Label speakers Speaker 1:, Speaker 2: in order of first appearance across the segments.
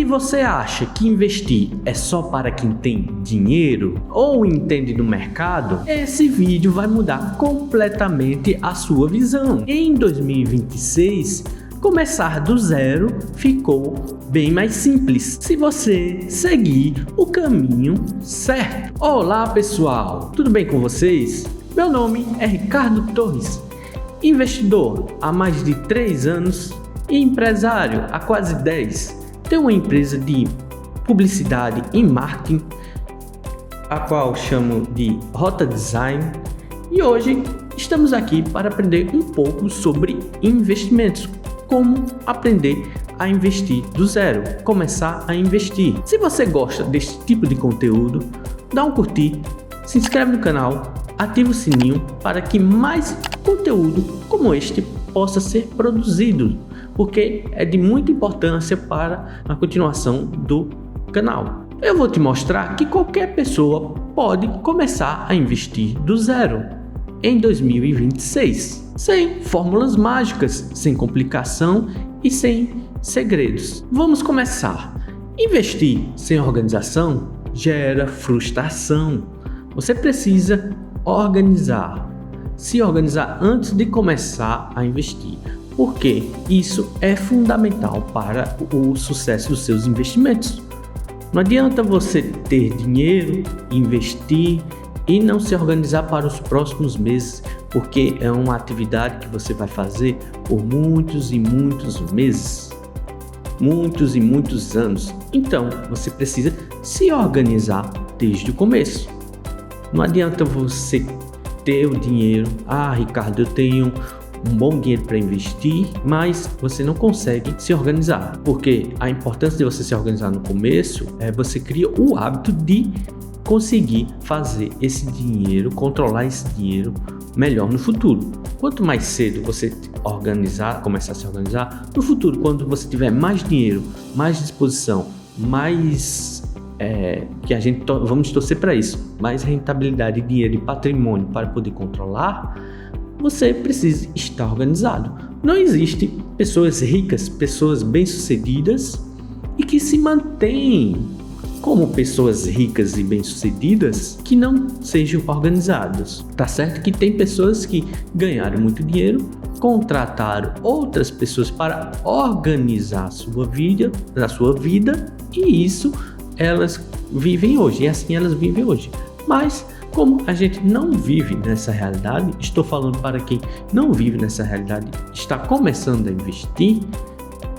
Speaker 1: você acha que investir é só para quem tem dinheiro ou entende do mercado, esse vídeo vai mudar completamente a sua visão. Em 2026, começar do zero ficou bem mais simples se você seguir o caminho certo. Olá pessoal, tudo bem com vocês? Meu nome é Ricardo Torres, investidor há mais de 3 anos e empresário há quase 10. Tenho uma empresa de publicidade e marketing, a qual chamo de Rota Design, e hoje estamos aqui para aprender um pouco sobre investimentos, como aprender a investir do zero, começar a investir. Se você gosta deste tipo de conteúdo, dá um curtir, se inscreve no canal, ativa o sininho para que mais conteúdo como este possa ser produzido, porque é de muita importância para a continuação do canal. Eu vou te mostrar que qualquer pessoa pode começar a investir do zero em 2026, sem fórmulas mágicas, sem complicação e sem segredos. Vamos começar. Investir sem organização gera frustração. Você precisa se organizar antes de começar a investir, porque isso é fundamental para o sucesso dos seus investimentos. Não adianta você ter dinheiro, investir e não se organizar para os próximos meses, porque é uma atividade que você vai fazer por muitos e muitos meses, muitos e muitos anos. Então, você precisa se organizar desde o começo. Não adianta você ter o dinheiro, Ricardo, eu tenho um bom dinheiro para investir, mas você não consegue se organizar, porque a importância de você se organizar no começo é você cria o hábito de conseguir fazer esse dinheiro, controlar esse dinheiro melhor no futuro. Quanto mais cedo você começar a se organizar, no futuro, quando você tiver mais dinheiro, mais disposição, mais vamos torcer para isso, mais rentabilidade, dinheiro e patrimônio para poder controlar, você precisa estar organizado. Não existe pessoas ricas, pessoas bem-sucedidas e que se mantêm como pessoas ricas e bem-sucedidas que não sejam organizadas. Tá certo que tem pessoas que ganharam muito dinheiro, contrataram outras pessoas para organizar a sua vida e isso elas vivem hoje, e assim elas vivem hoje. Mas como a gente não vive nessa realidade, estou falando para quem não vive nessa realidade, está começando a investir,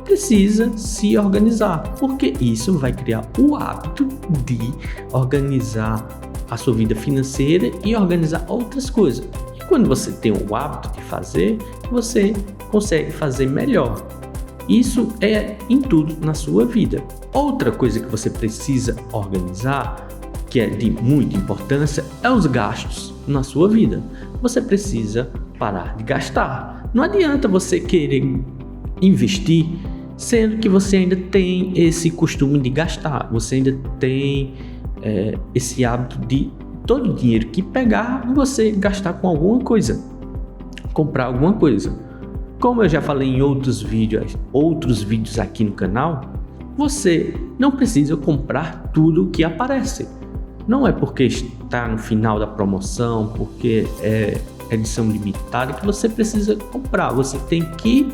Speaker 1: precisa se organizar, porque isso vai criar o hábito de organizar a sua vida financeira e organizar outras coisas. E quando você tem o hábito de fazer, você consegue fazer melhor. Isso é em tudo na sua vida. Outra coisa que você precisa organizar, que é de muita importância, é os gastos na sua vida. Você precisa parar de gastar. Não adianta você querer investir sendo que você ainda tem esse costume de gastar. Você ainda tem esse hábito de todo o dinheiro que pegar, você gastar com alguma coisa, comprar alguma coisa. Como eu já falei em outros vídeos aqui no canal, você não precisa comprar tudo que aparece. Não é porque está no final da promoção, porque é edição limitada, que você precisa comprar. Você tem que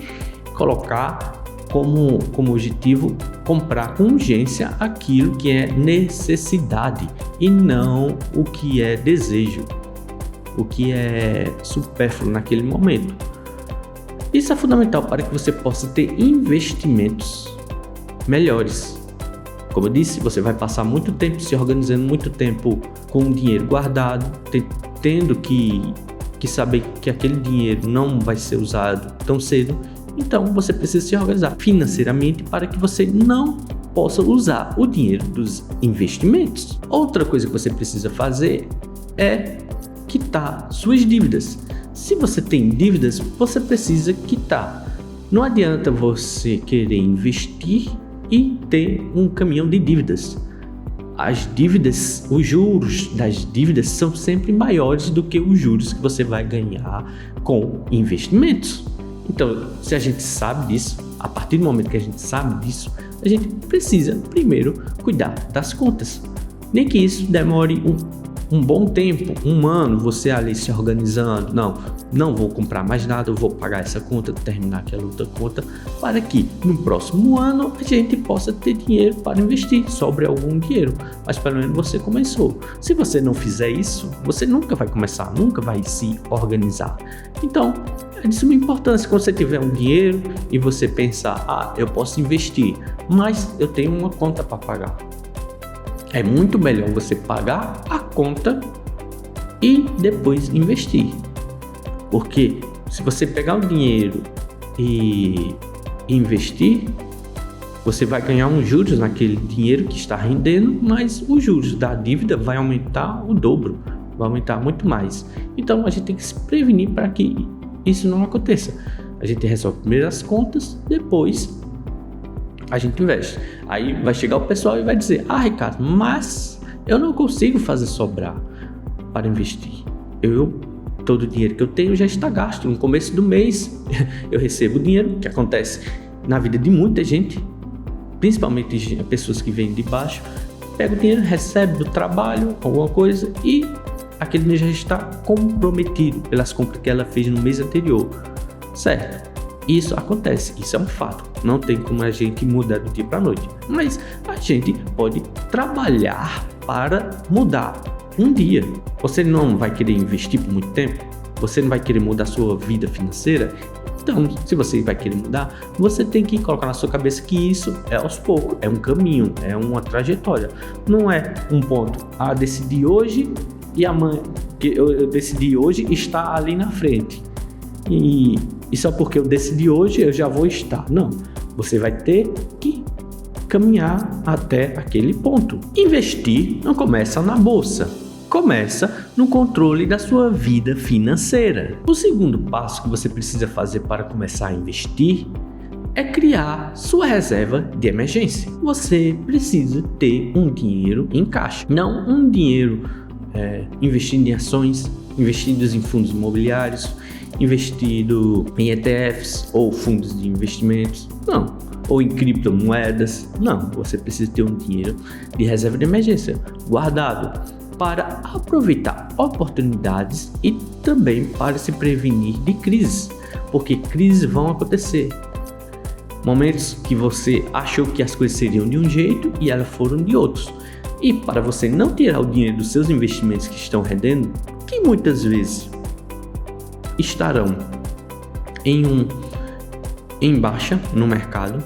Speaker 1: colocar como objetivo comprar com urgência aquilo que é necessidade e não o que é desejo, o que é supérfluo naquele momento. Isso é fundamental para que você possa ter investimentos melhores. Como eu disse, você vai passar muito tempo se organizando, muito tempo com o dinheiro guardado, tendo que saber que aquele dinheiro não vai ser usado tão cedo. Então você precisa se organizar financeiramente para que você não possa usar o dinheiro dos investimentos. Outra coisa que você precisa fazer é quitar suas dívidas. Se você tem dívidas, você precisa quitar. Não adianta você querer investir e ter um caminhão de dívidas. As dívidas, os juros das dívidas são sempre maiores do que os juros que você vai ganhar com investimentos. Então, se a gente sabe disso, a partir do momento que a gente sabe disso, a gente precisa primeiro cuidar das contas. Nem que isso demore um bom tempo, 1 ano, você ali se organizando, não vou comprar mais nada, eu vou pagar essa conta, terminar aquela outra conta, para que no próximo ano a gente possa ter dinheiro para investir, sobre algum dinheiro, mas pelo menos você começou. Se você não fizer isso, você nunca vai começar, nunca vai se organizar. Então, é de suma importância quando você tiver um dinheiro e você pensar, eu posso investir, mas eu tenho uma conta para pagar. É muito melhor você pagar a conta e depois investir. Porque se você pegar o dinheiro e investir, você vai ganhar uns juros naquele dinheiro que está rendendo, mas os juros da dívida vai aumentar o dobro, vai aumentar muito mais. Então a gente tem que se prevenir para que isso não aconteça. A gente resolve primeiro as contas, depois a gente investe. Aí vai chegar o pessoal e vai dizer, Ricardo, mas eu não consigo fazer sobrar para investir. Todo o dinheiro que eu tenho já está gasto. No começo do mês eu recebo dinheiro, que acontece na vida de muita gente, principalmente pessoas que vêm de baixo, pega o dinheiro, recebe do trabalho, alguma coisa, e aquele dinheiro já está comprometido pelas compras que ela fez no mês anterior, certo? Isso acontece, isso é um fato, não tem como a gente mudar do dia para a noite, mas a gente pode trabalhar para mudar um dia. Você não vai querer investir por muito tempo, você não vai querer mudar a sua vida financeira, então se você vai querer mudar, você tem que colocar na sua cabeça que isso é aos poucos, é um caminho, é uma trajetória, não é um ponto, decidi hoje e amanhã, que eu decidi hoje está ali na frente. E só porque eu decidi hoje eu já vou estar. Não, você vai ter que caminhar até aquele ponto. Investir não começa na bolsa, começa no controle da sua vida financeira. O segundo passo que você precisa fazer para começar a investir é criar sua reserva de emergência. Você precisa ter um dinheiro em caixa, não um dinheiro investido em ações, investidos em fundos imobiliários, investido em ETFs ou fundos de investimentos, não, ou em criptomoedas, não, você precisa ter um dinheiro de reserva de emergência guardado para aproveitar oportunidades e também para se prevenir de crises, porque crises vão acontecer, momentos que você achou que as coisas seriam de um jeito e elas foram de outros, e para você não tirar o dinheiro dos seus investimentos que estão rendendo, que muitas vezes estarão em baixa no mercado,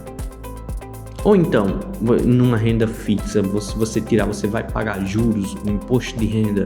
Speaker 1: ou então numa renda fixa, se você tirar, você vai pagar juros, um imposto de renda,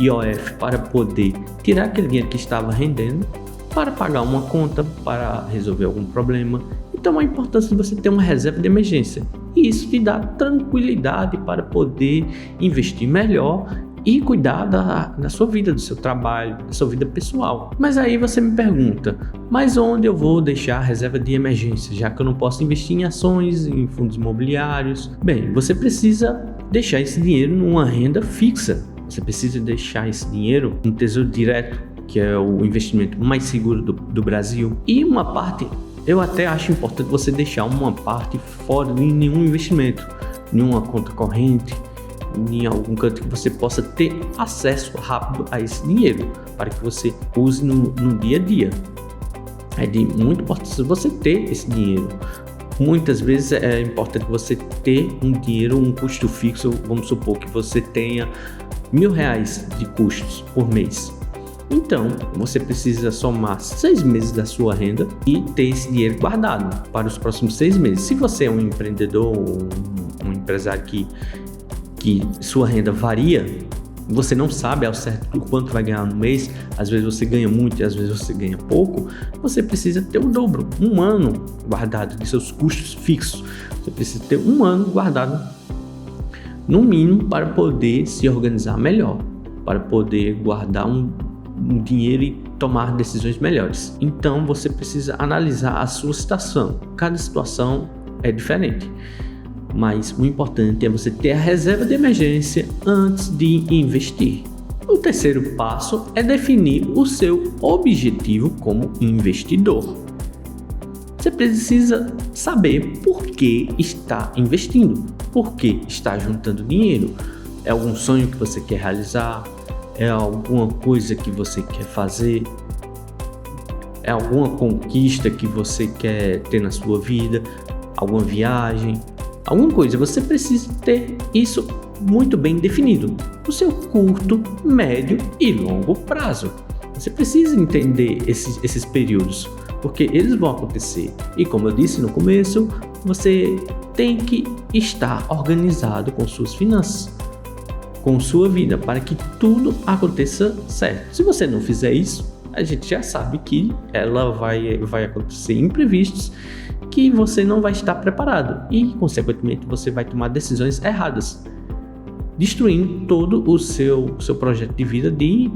Speaker 1: IOF, para poder tirar aquele dinheiro que estava rendendo, para pagar uma conta, para resolver algum problema. Então a importância de você ter uma reserva de emergência, e isso te dá tranquilidade para poder investir melhor e cuidar da sua vida, do seu trabalho, da sua vida pessoal. Mas aí você me pergunta, mas onde eu vou deixar a reserva de emergência, já que eu não posso investir em ações, em fundos imobiliários? Bem, você precisa deixar esse dinheiro numa renda fixa. Você precisa deixar esse dinheiro no Tesouro Direto, que é o investimento mais seguro do Brasil. E uma parte, eu até acho importante você deixar uma parte fora de nenhum investimento, nenhuma conta corrente, em algum canto que você possa ter acesso rápido a esse dinheiro, para que você use no dia a dia. É de muita importância você ter esse dinheiro. Muitas vezes é importante você ter um dinheiro, um custo fixo. Vamos supor que você tenha R$1.000 de custos por mês. Então, você precisa somar 6 meses da sua renda e ter esse dinheiro guardado para os próximos 6 meses. Se você é um empreendedor ou um empresário que sua renda varia, você não sabe ao certo quanto vai ganhar no mês, às vezes você ganha muito e às vezes você ganha pouco, você precisa ter o dobro, 1 ano guardado de seus custos fixos. Você precisa ter 1 ano guardado, no mínimo, para poder se organizar melhor, para poder guardar um dinheiro e tomar decisões melhores. Então você precisa analisar a sua situação, cada situação é diferente. Mas o importante é você ter a reserva de emergência antes de investir. O terceiro passo é definir o seu objetivo como investidor. Você precisa saber por que está investindo, por que está juntando dinheiro. É algum sonho que você quer realizar? É alguma coisa que você quer fazer? É alguma conquista que você quer ter na sua vida? Alguma viagem? Alguma coisa. Você precisa ter isso muito bem definido no seu curto, médio e longo prazo. Você precisa entender esses períodos, porque eles vão acontecer. E como eu disse no começo, você tem que estar organizado com suas finanças, com sua vida, para que tudo aconteça certo. Se você não fizer isso, a gente já sabe que ela vai acontecer imprevistos, que você não vai estar preparado e, consequentemente, você vai tomar decisões erradas, destruindo todo o seu projeto de vida de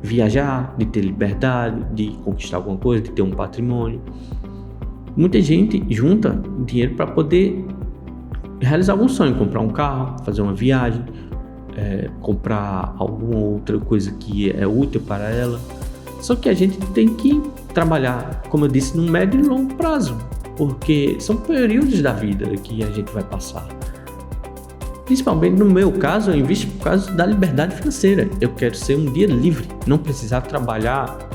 Speaker 1: viajar, de ter liberdade, de conquistar alguma coisa, de ter um patrimônio. Muita gente junta dinheiro para poder realizar algum sonho, comprar um carro, fazer uma viagem, comprar alguma outra coisa que é útil para ela. Só que a gente tem que trabalhar, como eu disse, no médio e longo prazo, porque são períodos da vida que a gente vai passar. Principalmente no meu caso, eu invisto por causa da liberdade financeira. Eu quero ser um dia livre, não precisar trabalhar,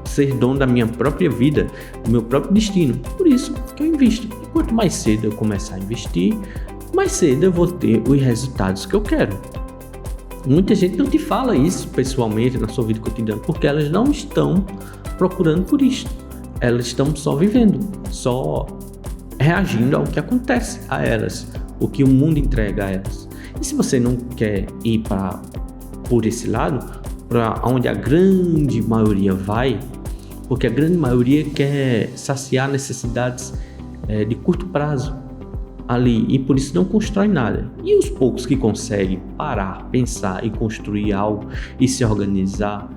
Speaker 1: ser dono da minha própria vida, do meu próprio destino. Por isso que eu invisto. E quanto mais cedo eu começar a investir, mais cedo eu vou ter os resultados que eu quero. Muita gente não te fala isso pessoalmente na sua vida cotidiana, porque elas não estão procurando por isso. Elas estão só vivendo, só reagindo ao que acontece a elas, o que o mundo entrega a elas. E se você não quer ir por esse lado, para onde a grande maioria vai, porque a grande maioria quer saciar necessidades de curto prazo ali, e por isso não constrói nada. E os poucos que conseguem parar, pensar e construir algo e se organizar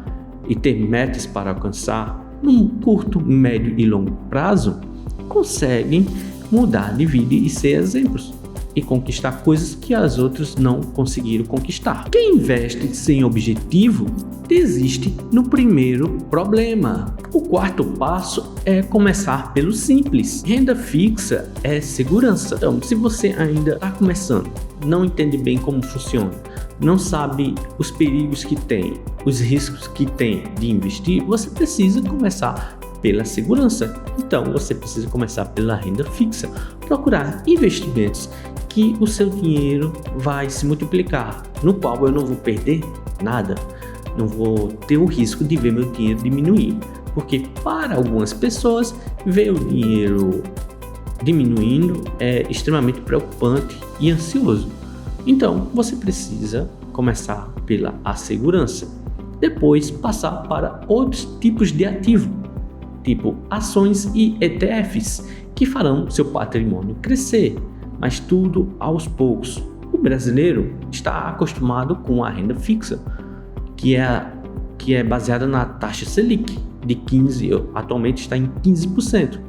Speaker 1: e ter metas para alcançar num curto, médio e longo prazo, conseguem mudar de vida e ser exemplos e conquistar coisas que as outras não conseguiram conquistar. Quem investe sem objetivo desiste no primeiro problema. O quarto passo é começar pelo simples. Renda fixa é segurança. Então, se você ainda está começando, não entende bem como funciona, não sabe os perigos que tem, os riscos que tem de investir, você precisa começar pela segurança. Então, você precisa começar pela renda fixa. Procurar investimentos que o seu dinheiro vai se multiplicar, no qual eu não vou perder nada, não vou ter o risco de ver meu dinheiro diminuir, porque para algumas pessoas ver o dinheiro diminuindo é extremamente preocupante e ansioso. Então você precisa começar pela segurança, depois passar para outros tipos de ativo, tipo ações e ETFs, que farão seu patrimônio crescer, mas tudo aos poucos. O brasileiro está acostumado com a renda fixa, que é baseada na taxa Selic de 15%, atualmente está em 15%.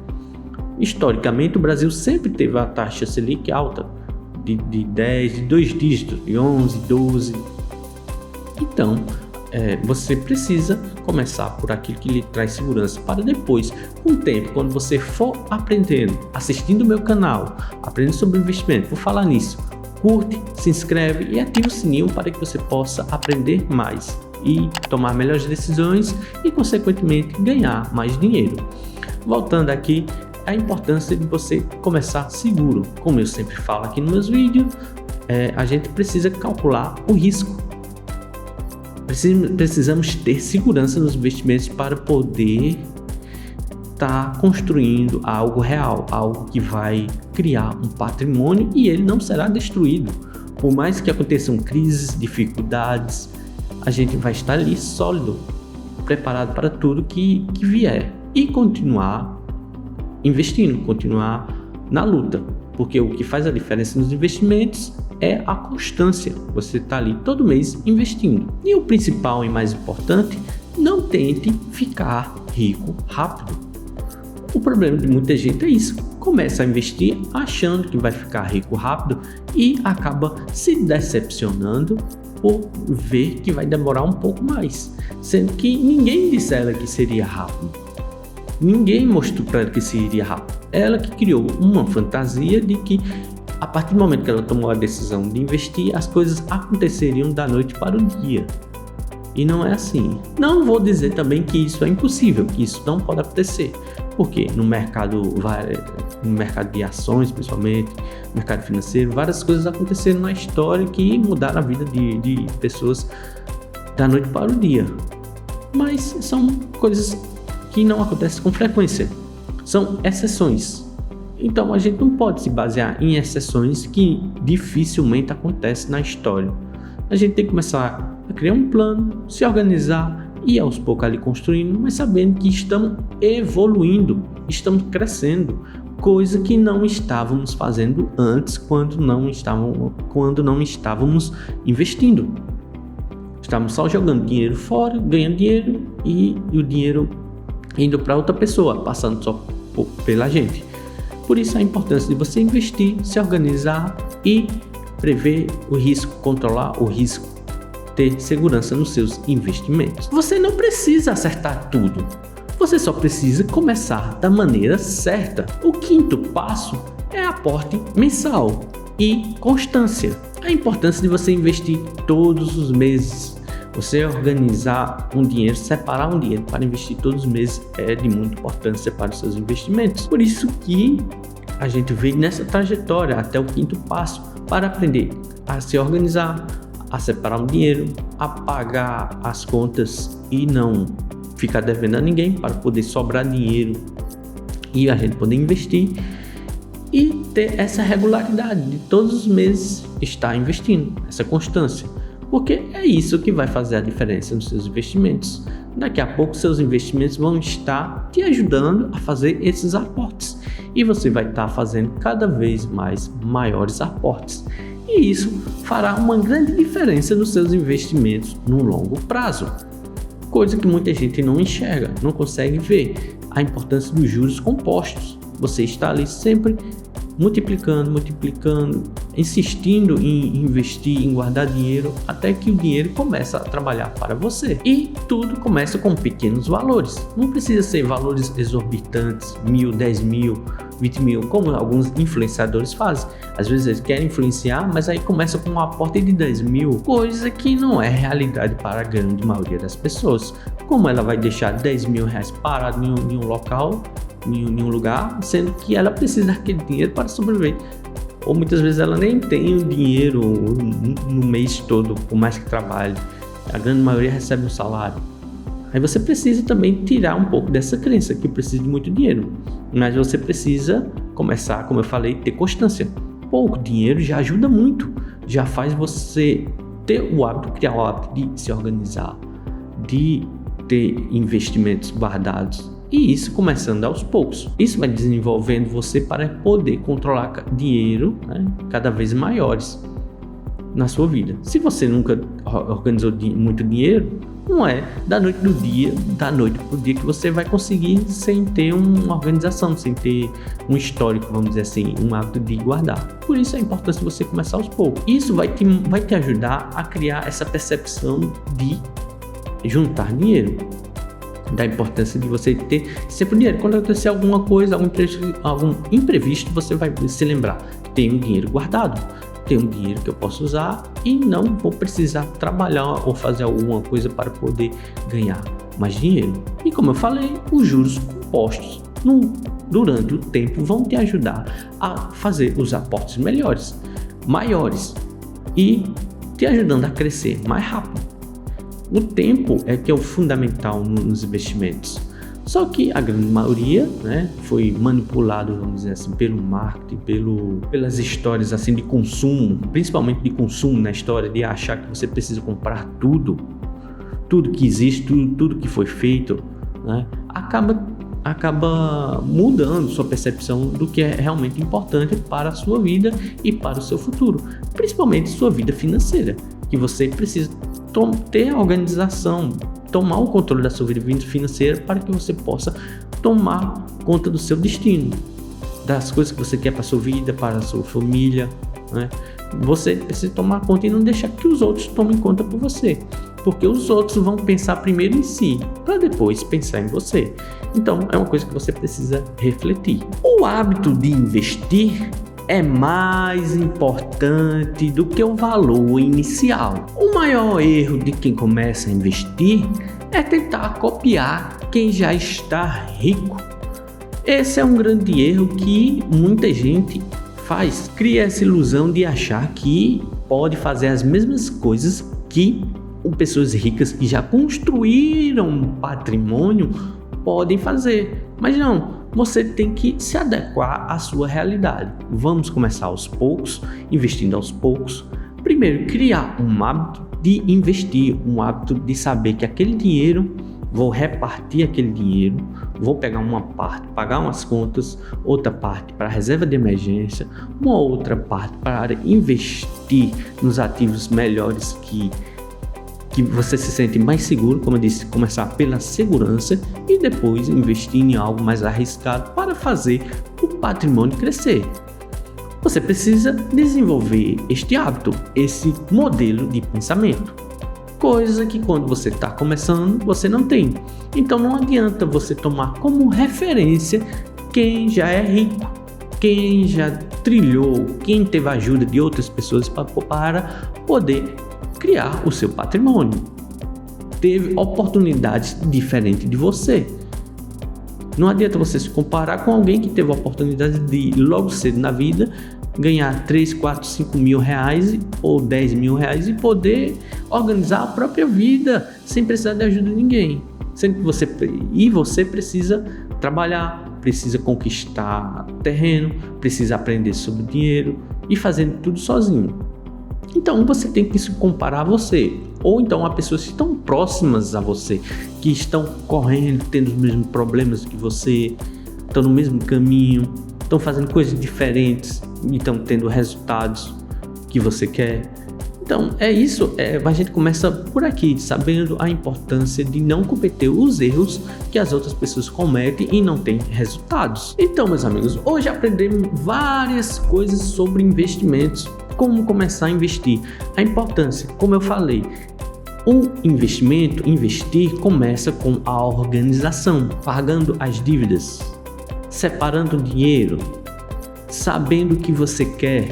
Speaker 1: Historicamente, o Brasil sempre teve a taxa Selic alta, de 10, de 2 dígitos, de 11, 12. Então, você precisa começar por aquilo que lhe traz segurança, para depois, com o tempo, quando você for aprendendo, assistindo o meu canal, aprendendo sobre investimento, por falar nisso, curte, se inscreve e ativa o sininho para que você possa aprender mais e tomar melhores decisões e, consequentemente, ganhar mais dinheiro. Voltando aqui, a importância de você começar seguro. Como eu sempre falo aqui nos meus vídeos, a gente precisa calcular o risco. Precisamos ter segurança nos investimentos para poder estar construindo algo real, algo que vai criar um patrimônio e ele não será destruído. Por mais que aconteçam crises, dificuldades, a gente vai estar ali sólido, preparado para tudo que vier e continuar investindo, continuar na luta, porque o que faz a diferença nos investimentos é a constância. Você está ali todo mês investindo. E o principal e mais importante, não tente ficar rico rápido. O problema de muita gente é isso. Começa a investir achando que vai ficar rico rápido e acaba se decepcionando por ver que vai demorar um pouco mais, sendo que ninguém disse a ela que seria rápido. Ninguém mostrou para ela que isso iria rápido. Ela que criou uma fantasia de que a partir do momento que ela tomou a decisão de investir, as coisas aconteceriam da noite para o dia. E não é assim. Não vou dizer também que isso é impossível, que isso não pode acontecer. Porque no mercado de ações, principalmente, no mercado financeiro, várias coisas aconteceram na história que mudaram a vida de pessoas da noite para o dia. Mas são coisas que não acontecem com frequência. São exceções. Então a gente não pode se basear em exceções que dificilmente acontecem na história. A gente tem que começar a criar um plano, se organizar e aos poucos ali construindo, mas sabendo que estamos evoluindo, estamos crescendo, coisa que não estávamos fazendo antes quando não estávamos investindo. Estávamos só jogando dinheiro fora, ganhando dinheiro e o dinheiro indo para outra pessoa, passando só pela gente. Por isso a importância de você investir, se organizar e prever o risco, controlar o risco, ter segurança nos seus investimentos. Você não precisa acertar tudo, você só precisa começar da maneira certa. O quinto passo é aporte mensal e constância. A importância de você investir todos os meses. Você organizar um dinheiro, separar um dinheiro para investir todos os meses é de muita importância para os seus investimentos. Por isso que a gente veio nessa trajetória até o quinto passo para aprender a se organizar, a separar um dinheiro, a pagar as contas e não ficar devendo a ninguém para poder sobrar dinheiro e a gente poder investir e ter essa regularidade de todos os meses estar investindo, essa constância. Porque é isso que vai fazer a diferença nos seus investimentos. Daqui a pouco seus investimentos vão estar te ajudando a fazer esses aportes. E você vai estar fazendo cada vez mais maiores aportes. E isso fará uma grande diferença nos seus investimentos no longo prazo. Coisa que muita gente não enxerga, não consegue ver. A importância dos juros compostos. Você está ali sempre multiplicando, insistindo em investir, em guardar dinheiro, até que o dinheiro começa a trabalhar para você. E tudo começa com pequenos valores. Não precisa ser valores exorbitantes, 1.000, 10 mil, 20 mil, como alguns influenciadores fazem. Às vezes eles querem influenciar, mas aí começa com um aporte de 10 mil, coisa que não é realidade para a grande maioria das pessoas. Como ela vai deixar 10 mil reais parado em um local, em um lugar, sendo que ela precisa daquele dinheiro para sobreviver. Ou muitas vezes ela nem tem o dinheiro no mês todo, por mais que trabalhe. A grande maioria recebe um salário. Aí você precisa também tirar um pouco dessa crença que precisa de muito dinheiro. Mas você precisa começar, como eu falei, ter constância. Pouco dinheiro já ajuda muito. Já faz você ter o hábito, criar o hábito de se organizar, de ter investimentos guardados. E isso começando aos poucos. Isso vai desenvolvendo você para poder controlar dinheiro, né, cada vez maiores na sua vida. Se você nunca organizou muito dinheiro, não é da noite pro dia que você vai conseguir sem ter uma organização, sem ter um histórico, vamos dizer assim, um hábito de guardar. Por isso a importância de você começar aos poucos. Isso vai te ajudar a criar essa percepção de juntar dinheiro. Da importância de você ter sempre dinheiro. Quando acontecer alguma coisa, algum imprevisto, você vai se lembrar: tem um dinheiro guardado, tem um dinheiro que eu posso usar e não vou precisar trabalhar ou fazer alguma coisa para poder ganhar mais dinheiro. E como eu falei, os juros compostos durante o tempo vão te ajudar a fazer os aportes melhores, maiores e te ajudando a crescer mais rápido. O tempo é que é o fundamental nos investimentos. Só que a grande maioria, né, foi manipulado, vamos dizer assim, pelo marketing, pelas histórias assim de consumo, principalmente de consumo, na história de achar que você precisa comprar tudo que existe, tudo que foi feito, né, acaba mudando sua percepção do que é realmente importante para a sua vida e para o seu futuro, principalmente sua vida financeira, que você precisa ter a organização, tomar o controle da sua vida financeira para que você possa tomar conta do seu destino, das coisas que você quer para a sua vida, para a sua família, né? Você precisa tomar conta e não deixar que os outros tomem conta por você. porque os outros vão pensar primeiro em si, para depois pensar em você. Então, é uma coisa que você precisa refletir. O hábito de investir é mais importante do que o valor inicial. O maior erro de quem começa a investir é tentar copiar quem já está rico. Esse é um grande erro que muita gente faz. Cria essa ilusão de achar que pode fazer as mesmas coisas que pessoas ricas que já construíram um patrimônio podem fazer. Mas não, você tem que se adequar à sua realidade. Vamos começar aos poucos, investindo aos poucos. Primeiro, criar um hábito de investir, um hábito de saber que aquele dinheiro, vou repartir aquele dinheiro, vou pegar uma parte, pagar umas contas, outra parte para reserva de emergência, uma outra parte para investir nos ativos melhores que você se sente mais seguro, como eu disse, começar pela segurança e depois investir em algo mais arriscado para fazer o patrimônio crescer. Você precisa desenvolver este hábito, esse modelo de pensamento. Coisa que quando você está começando, você não tem. Então não adianta você tomar como referência quem já é rico, quem já trilhou, quem teve a ajuda de outras pessoas para poder criar o seu patrimônio. Teve oportunidades diferentes de você. Não adianta você se comparar com alguém que teve a oportunidade de logo cedo na vida ganhar 3, 4, 5 mil reais ou 10 mil reais e poder organizar a própria vida sem precisar de ajuda de ninguém. Sendo que você precisa trabalhar, precisa conquistar terreno, precisa aprender sobre dinheiro e fazendo tudo sozinho. Então você tem que se comparar a você, ou então a pessoas que estão próximas a você, que estão correndo, tendo os mesmos problemas que você, estão no mesmo caminho, estão fazendo coisas diferentes e estão tendo resultados que você quer. Então é isso, a gente começa por aqui, sabendo a importância de não cometer os erros que as outras pessoas cometem e não têm resultados. Então, meus amigos, hoje aprendemos várias coisas sobre investimentos, como começar a investir, a importância, como eu falei. O investir começa com a organização, pagando as dívidas, separando o dinheiro, sabendo o que você quer,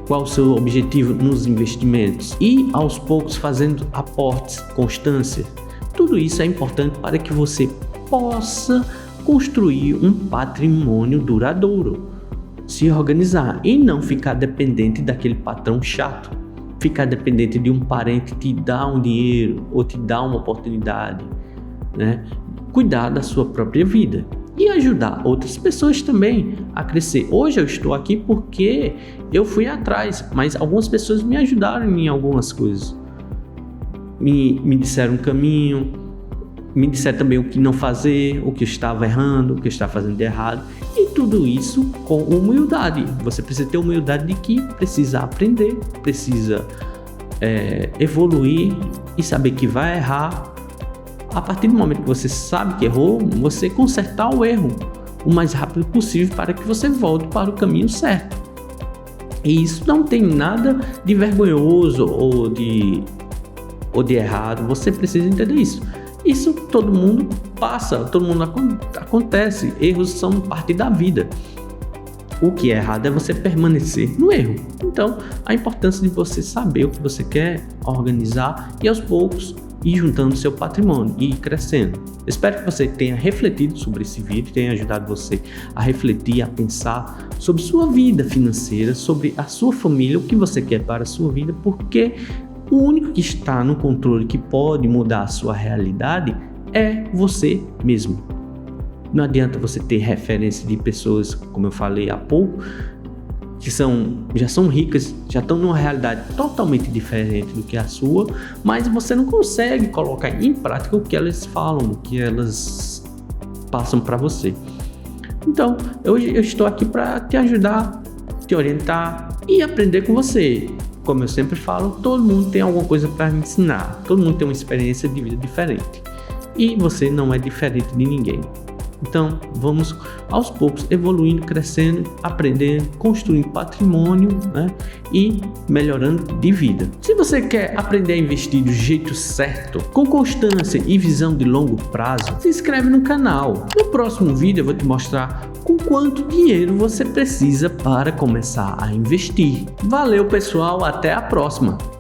Speaker 1: qual o seu objetivo nos investimentos e aos poucos fazendo aportes, constância. Tudo isso é importante para que você possa construir um patrimônio duradouro, se organizar e não ficar dependente daquele patrão chato, ficar dependente de um parente te dar um dinheiro ou te dar uma oportunidade, né? Cuidar da sua própria vida e ajudar outras pessoas também a crescer. Hoje eu estou aqui porque eu fui atrás, mas algumas pessoas me ajudaram em algumas coisas. Me disseram um caminho, me disseram também o que não fazer, o que eu estava errando, o que eu estava fazendo de errado. E tudo isso com humildade. Você precisa ter humildade de que precisa aprender, precisa evoluir e saber que vai errar. A partir do momento que você sabe que errou, você consertar o erro o mais rápido possível para que você volte para o caminho certo. E isso não tem nada de vergonhoso ou de errado. Você precisa entender isso. Isso todo mundo passa, todo mundo acontece. Erros são parte da vida. O que é errado é você permanecer no erro. Então, a importância de você saber o que você quer, organizar e aos poucos ir juntando seu patrimônio e ir crescendo. Espero que você tenha refletido sobre esse vídeo, tenha ajudado você a refletir, a pensar sobre sua vida financeira, sobre a sua família, o que você quer para a sua vida, porque o único que está no controle que pode mudar a sua realidade é você mesmo. Não adianta você ter referência de pessoas, como eu falei há pouco, que já são ricas, já estão numa realidade totalmente diferente do que a sua, mas você não consegue colocar em prática o que elas falam, o que elas passam para você. Então, hoje eu estou aqui para te ajudar, te orientar e aprender com você. Como eu sempre falo, todo mundo tem alguma coisa para me ensinar, todo mundo tem uma experiência de vida diferente e você não é diferente de ninguém. Então, vamos aos poucos evoluindo, crescendo, aprendendo, construindo patrimônio, né? E melhorando de vida. Se você quer aprender a investir do jeito certo, com constância e visão de longo prazo, se inscreve no canal. No próximo vídeo eu vou te mostrar com quanto dinheiro você precisa para começar a investir. Valeu, pessoal, até a próxima!